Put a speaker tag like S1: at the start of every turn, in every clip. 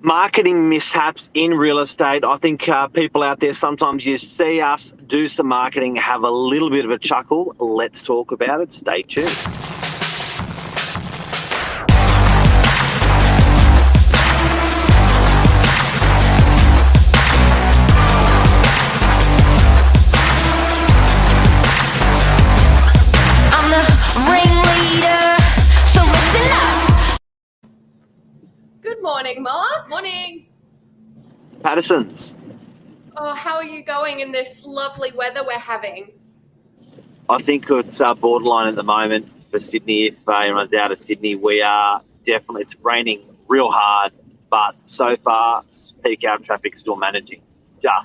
S1: Marketing mishaps in real estate. I think people out there, sometimes you see us do some marketing, have a little bit of a chuckle. Let's talk about it. Stay tuned.
S2: Good morning, Mark.
S3: Morning.
S1: Patterson's.
S2: Oh, how are you going in this lovely weather we're having?
S1: I think it's borderline at the moment for Sydney. If anyone's out of Sydney, we are definitely, it's raining real hard, but so far, peak hour traffic's still managing.
S2: I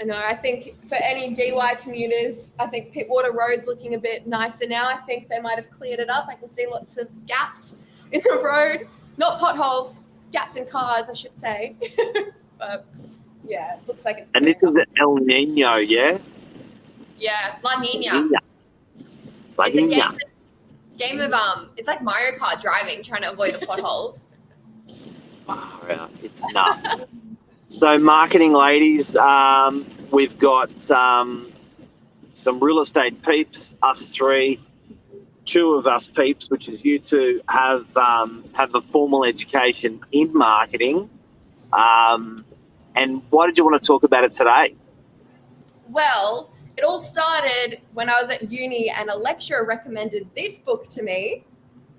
S2: know, I think for any DY commuters, I think Pittwater Road's looking a bit nicer now. I think they might have cleared it up. I can see lots of gaps in the road. Not potholes, gaps in cars, I should say. But yeah, it looks like it's.
S1: And this is the El Nino, yeah?
S3: Yeah, La Nina.
S1: La
S3: It's a
S1: Nina.
S3: game of it's like Mario Kart driving, trying to avoid the potholes.
S1: Wow, it's nuts. So marketing ladies, we've got some real estate peeps, us three. Two of us peeps, which is you two, have a formal education in marketing. And why did you want to talk about it today?
S2: Well, it all started when I was at uni and a lecturer recommended this book to me.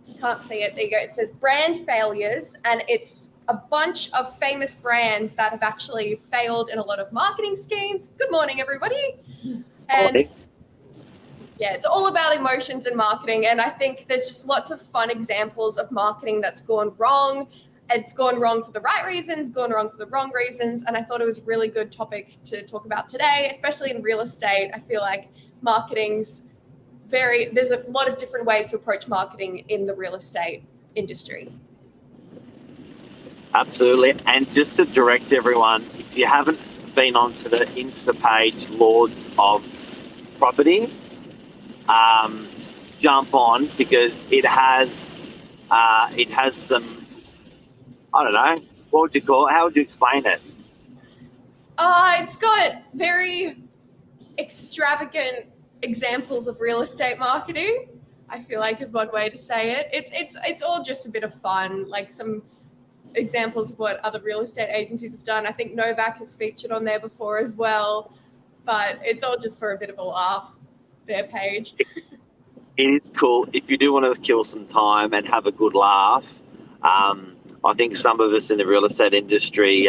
S2: You can't see it. There you go. It says Brand Failures, and it's a bunch of famous brands that have actually failed in a lot of marketing schemes. Good morning, everybody. And yeah, it's all about emotions and marketing. And I think there's just lots of fun examples of marketing that's gone wrong. It's gone wrong for the right reasons, gone wrong for the wrong reasons. And I thought it was a really good topic to talk about today, especially in real estate. I feel like there's a lot of different ways to approach marketing in the real estate industry.
S1: Absolutely. And just to direct everyone, if you haven't been onto the Insta page, Lords of Property, jump on, because it has some, I don't know, what would you call it? How would you explain it?
S2: It's got very extravagant examples of real estate marketing, I feel like is one way to say it. It's all just a bit of fun, like some examples of what other real estate agencies have done. I think Novak has featured on there before as well, but it's all just for a bit of a laugh, their page.
S1: It is cool. If you do want to kill some time and have a good laugh, I think some of us in the real estate industry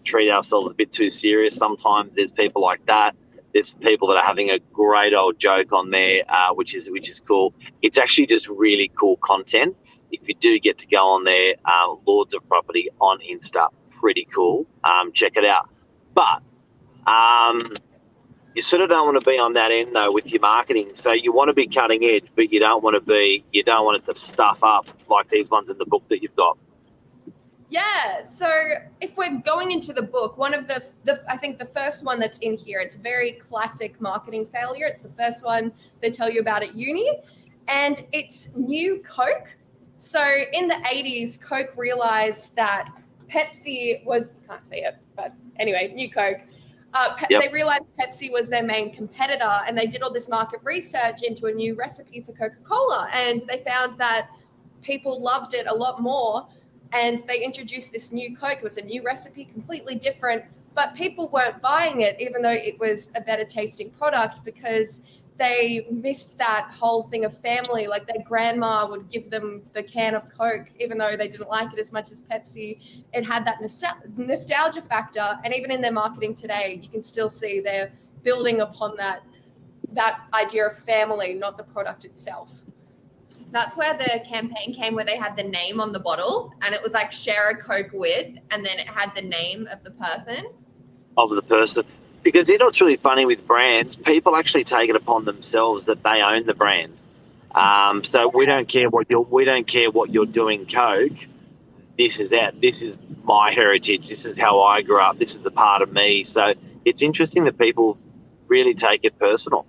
S1: treat ourselves a bit too serious. Sometimes there's people like that. There's people that are having a great old joke on there, which is cool. It's actually just really cool content. If you do get to go on there, Lords of Property on Insta, pretty cool. Check it out. But you sort of don't want to be on that end though with your marketing. So you want to be cutting edge, but you don't want it to stuff up like these ones in the book that you've got.
S2: Yeah, so if we're going into the book, one of the I think the first one that's in here, it's a very classic marketing failure. It's the first one they tell you about at uni, and it's New Coke. So in the 80s, Coke realized that Pepsi was, can't say it, but anyway, New Coke. They realized Pepsi was their main competitor, and they did all this market research into a new recipe for Coca-Cola, and they found that people loved it a lot more. And they introduced this new Coke. It was a new recipe, completely different, but people weren't buying it, even though it was a better tasting product, because they missed that whole thing of family. Like their grandma would give them the can of Coke, even though they didn't like it as much as Pepsi. It had that nostalgia factor. And even in their marketing today, you can still see they're building upon that idea of family, not the product itself.
S3: That's where the campaign came, where they had the name on the bottle, and it was like share a Coke with, and then it had the name of the person.
S1: Because you know what's really funny with brands, people actually take it upon themselves that they own the brand. So we don't care what you're doing, Coke. This is it. This is my heritage. This is how I grew up. This is a part of me. So it's interesting that people really take it personal.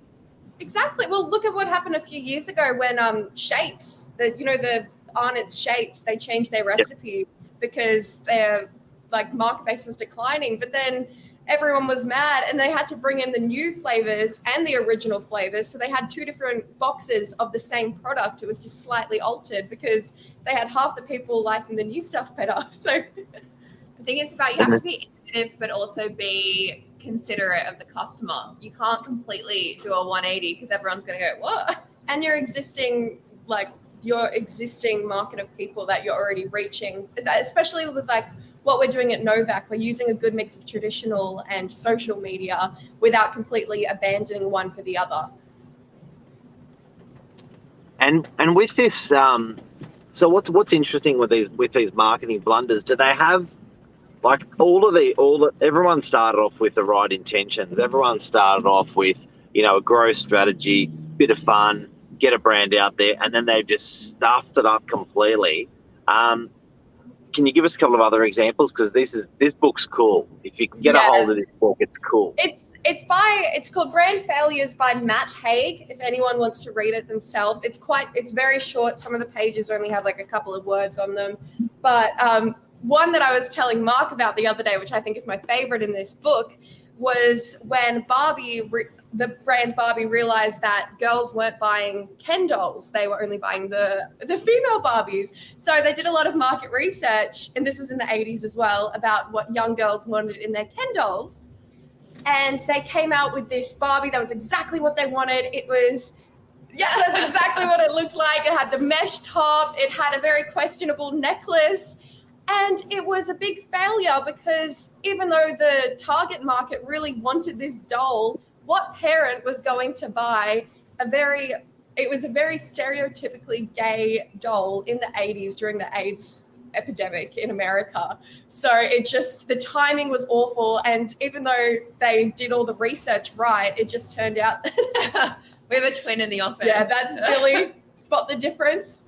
S2: Exactly. Well, look at what happened a few years ago when Shapes, the Arnott's Shapes, they changed their recipe. Yep. because their like market base was declining. But then everyone was mad and they had to bring in the new flavors and the original flavors. So they had two different boxes of the same product. It was just slightly altered because they had half the people liking the new stuff better. So
S3: I think it's about, you have to be innovative, but also be considerate of the customer. You can't completely do a 180 because everyone's going to go, what?
S2: And your existing market of people that you're already reaching, especially with like what we're doing at Novak, we're using a good mix of traditional and social media without completely abandoning one for the other.
S1: And with this, so what's interesting with these marketing blunders? Do they have like everyone started off with the right intentions. Everyone started off with, a growth strategy, bit of fun, get a brand out there, and then they've just stuffed it up completely. Can you give us a couple of other examples? Because this book's cool. If you can get a hold of this book, it's cool.
S2: It's called Brand Failures by Matt Haig. If anyone wants to read it themselves, it's very short. Some of the pages only have like a couple of words on them. But one that I was telling Mark about the other day, which I think is my favorite in this book, was when the brand Barbie realized that girls weren't buying Ken dolls. They were only buying the female Barbies. So they did a lot of market research, and this is in the 80s as well, about what young girls wanted in their Ken dolls. And they came out with this Barbie that was exactly what they wanted. That's exactly what it looked like. It had the mesh top. It had a very questionable necklace. And it was a big failure because even though the target market really wanted this doll, what parent was going to buy it was a very stereotypically gay doll in the 80s during the AIDS epidemic in America. So the timing was awful. And even though they did all the research right, it just turned out.
S3: We have a twin in the office.
S2: Yeah, that's Billy. Spot the difference.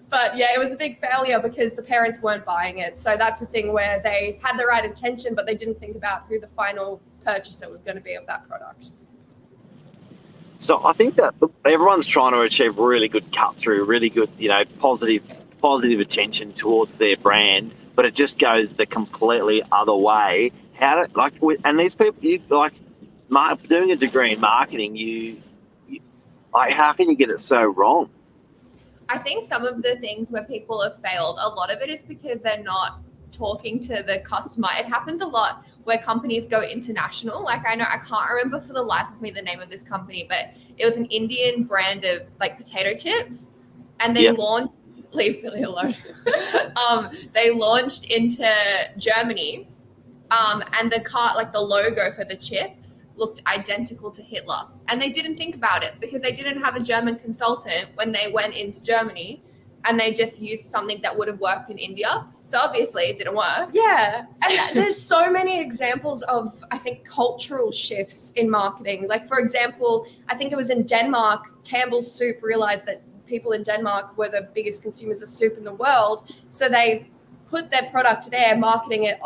S2: But yeah, it was a big failure because the parents weren't buying it. So that's a thing where they had the right intention, but they didn't think about who the final purchaser was going to be of that product.
S1: So I think that everyone's trying to achieve really good cut through, really good, positive attention towards their brand, but it just goes the completely other way. And these people, doing a degree in marketing, how can you get it so wrong?
S3: I think some of the things where people have failed, a lot of it is because they're not talking to the customer. It happens a lot where companies go international. Like I can't remember for the life of me the name of this company, but it was an Indian brand of like potato chips, and they launched. Leave Billy alone. They launched into Germany, and the logo for the chips looked identical to Hitler. And they didn't think about it because they didn't have a German consultant when they went into Germany, and they just used something that would have worked in India. So obviously it didn't work.
S2: Yeah. And there's so many examples of, I think, cultural shifts in marketing. Like, for example, I think it was in Denmark, Campbell's Soup realized that people in Denmark were the biggest consumers of soup in the world. So they put their product there, marketing it,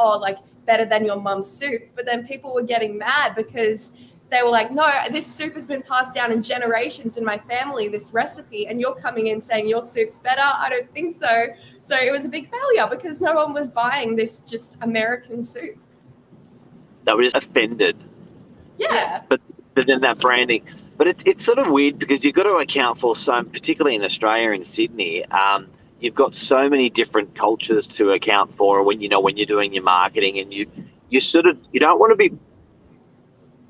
S2: better than your mum's soup. But then people were getting mad because they were like, no, this soup has been passed down in generations in my family, this recipe, and you're coming in saying your soup's better? I don't think so. So it was a big failure because no one was buying this just American soup.
S1: They were just offended.
S2: Yeah.
S1: But then that branding. But it's sort of weird because you've got to account for particularly in Australia, in Sydney, you've got so many different cultures to account for when you're doing your marketing, and you don't want to be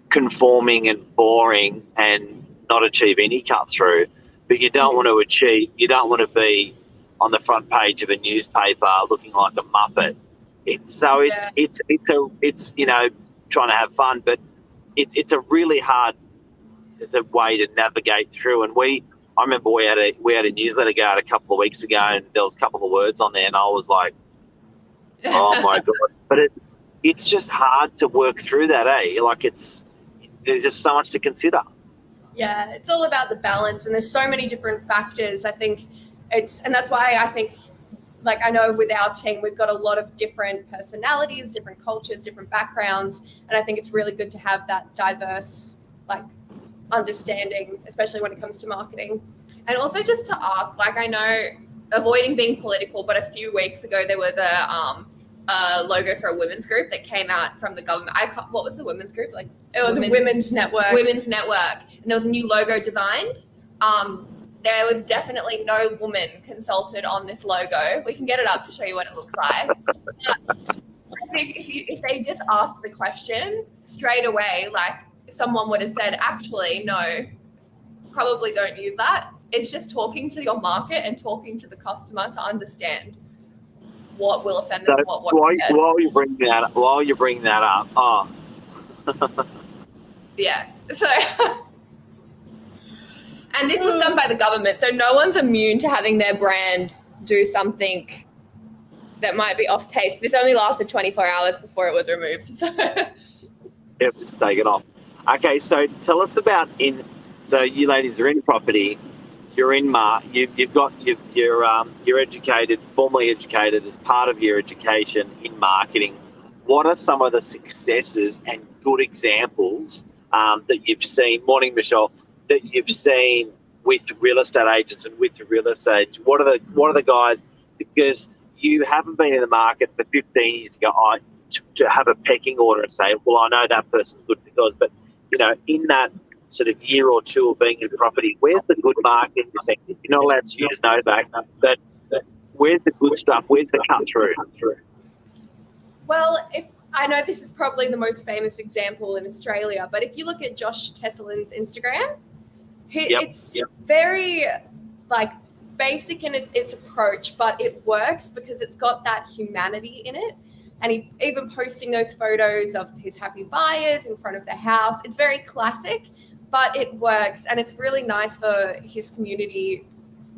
S1: conforming and boring and not achieve any cut through, but you don't want to be on the front page of a newspaper looking like a muppet. It's trying to have fun, but it's a really hard way to navigate through. And I remember we had a newsletter go out a couple of weeks ago, and there was a couple of words on there, and I was like, oh my god! But it's just hard to work through that, eh? There's just so much to consider.
S2: Yeah, it's all about the balance, and there's so many different factors. I think and that's why I think, I know with our team, we've got a lot of different personalities, different cultures, different backgrounds, and I think it's really good to have that diverse, understanding, especially when it comes to marketing.
S3: And also just to ask, I know avoiding being political, but a few weeks ago there was a logo for a women's group that came out from the government. What was the women's group? Like
S2: the Women's Network.
S3: Women's Network. And there was a new logo designed. There was definitely no woman consulted on this logo. We can get it up to show you what it looks like. But I think if they just asked the question straight away, like someone would have said, actually, no, probably don't use that. It's just talking to your market and talking to the customer to understand what will offend them and what won't.
S1: While you bring that up,
S3: yeah. So, and this was done by the government, so no one's immune to having their brand do something that might be off taste. This only lasted 24 hours before it was removed. So.
S1: Yep, it's taken off. Okay, so tell us about so you ladies are in property. You're in you're educated, formally educated as part of your education in marketing. What are some of the successes and good examples that you've seen, morning Michelle, that you've seen with real estate agents and with the real estate? What are the guys? Because you haven't been in the market for 15 years ago to have a pecking order and say, well, I know that person's good because, but in that sort of year or two of being in property, where's the good marketing? You're not allowed to use Novak, but where's the good stuff? Where's the cut through?
S2: Well, I know this is probably the most famous example in Australia, but if you look at Josh Tesselin's Instagram, it's very basic in its approach, but it works because it's got that humanity in it. And he even posting those photos of his happy buyers in front of the house. It's very classic, but it works. And it's really nice for his community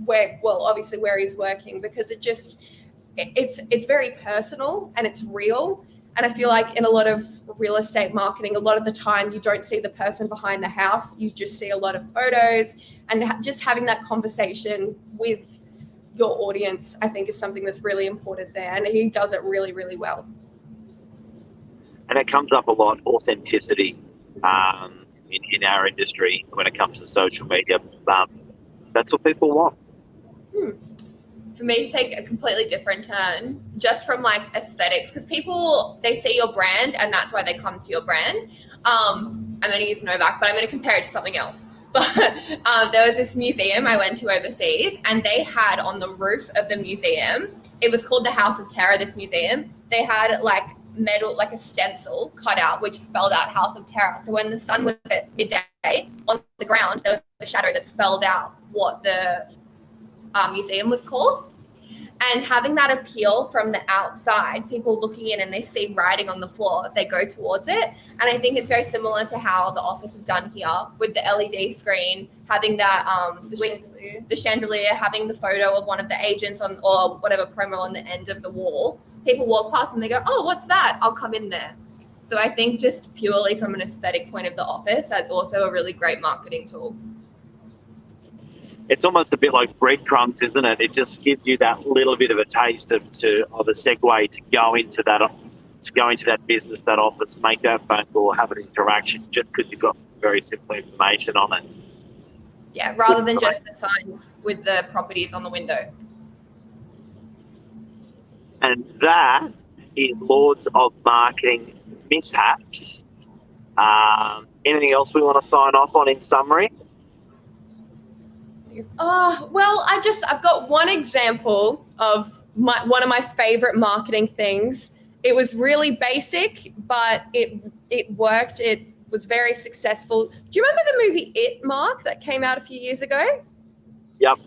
S2: obviously where he's working, because it's very personal and it's real. And I feel like in a lot of real estate marketing, a lot of the time you don't see the person behind the house. You just see a lot of photos, and just having that conversation with your audience, I think, is something that's really important there. And he does it really, really well.
S1: And it comes up a lot, authenticity in our industry when it comes to social media. That's what people want.
S3: For me to take a completely different turn, just from aesthetics, because people, they see your brand and that's why they come to your brand. I'm going to use Novak, but I'm going to compare it to something else. But there was this museum I went to overseas, and they had on the roof of the museum, it was called the House of Terror, this museum. They had metal, a stencil cut out, which spelled out House of Terror. So when the sun was at midday, on the ground, there was a shadow that spelled out what the museum was called. And having that appeal from the outside, people looking in and they see writing on the floor, they go towards it. And I think it's very similar to how the office is done here with the LED screen, having that the chandelier, having the photo of one of the agents or whatever promo on the end of the wall. People walk past and they go, oh, what's that? I'll come in there. So I think just purely from an aesthetic point of the office, that's also a really great marketing tool.
S1: It's almost a bit like breadcrumbs, isn't it? It just gives you that little bit of a taste of a segue to go into that business, that office, make that phone call, have an interaction, just because you've got some very simple information on it.
S3: Yeah, rather than just the signs with the properties on the window.
S1: And that is Lords of Marketing Mishaps. Anything else we want to sign off on in summary?
S2: Well, I've got one example of one of my favorite marketing things. It was really basic, but it worked. It was very successful. Do you remember the movie It, Mark, that came out a few years ago?
S1: Yep.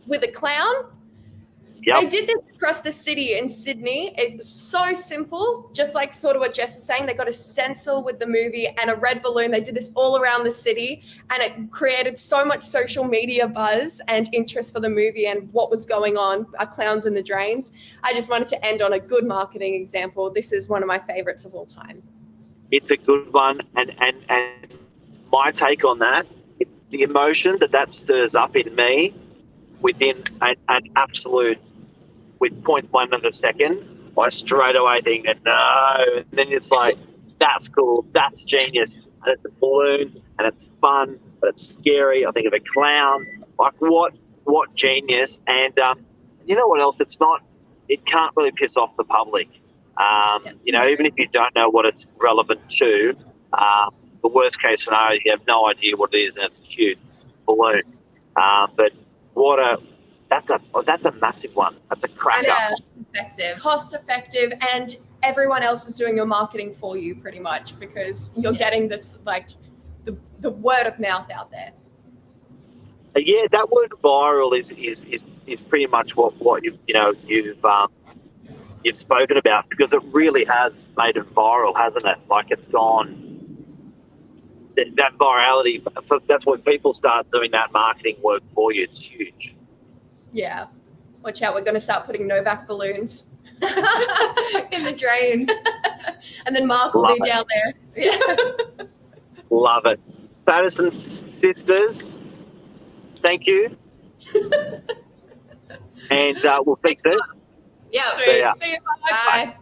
S2: With a clown?
S1: Yep.
S2: They did this across the city in Sydney. It was so simple, just like sort of what Jess is saying. They got a stencil with the movie and a red balloon. They did this all around the city, and it created so much social media buzz and interest for the movie and what was going on, Clowns in the Drains. I just wanted to end on a good marketing example. This is one of my favorites of all time. It's
S1: a good one, and my take on that, the emotion that stirs up in me within an absolute, with 0.1 of a second, I straight away think that no, and then it's like, that's cool, that's genius, and it's a balloon, and it's fun, but it's scary. I think of a clown, like what genius, and you know what else? It can't really piss off the public. You know, even if you don't know what it's relevant to, the worst case scenario, you have no idea what it is, and it's a cute balloon. But that's a massive one. That's a cracker.
S2: Cost effective, and everyone else is doing your marketing for you pretty much, because you're getting this, like, the word of mouth out there.
S1: Yeah, that word viral is pretty much what you've spoken about, because it really has made it viral, hasn't it? Like, it's gone. That virality, that's when people start doing that marketing work for you. It's huge.
S2: Yeah. Watch out, we're going to start putting Novak balloons
S3: in the drain.
S2: And then Mark will be down there.
S3: Yeah.
S1: Love it. Patterson sisters, thank you. And we'll speak soon.
S3: Yeah.
S2: See you.
S3: Bye.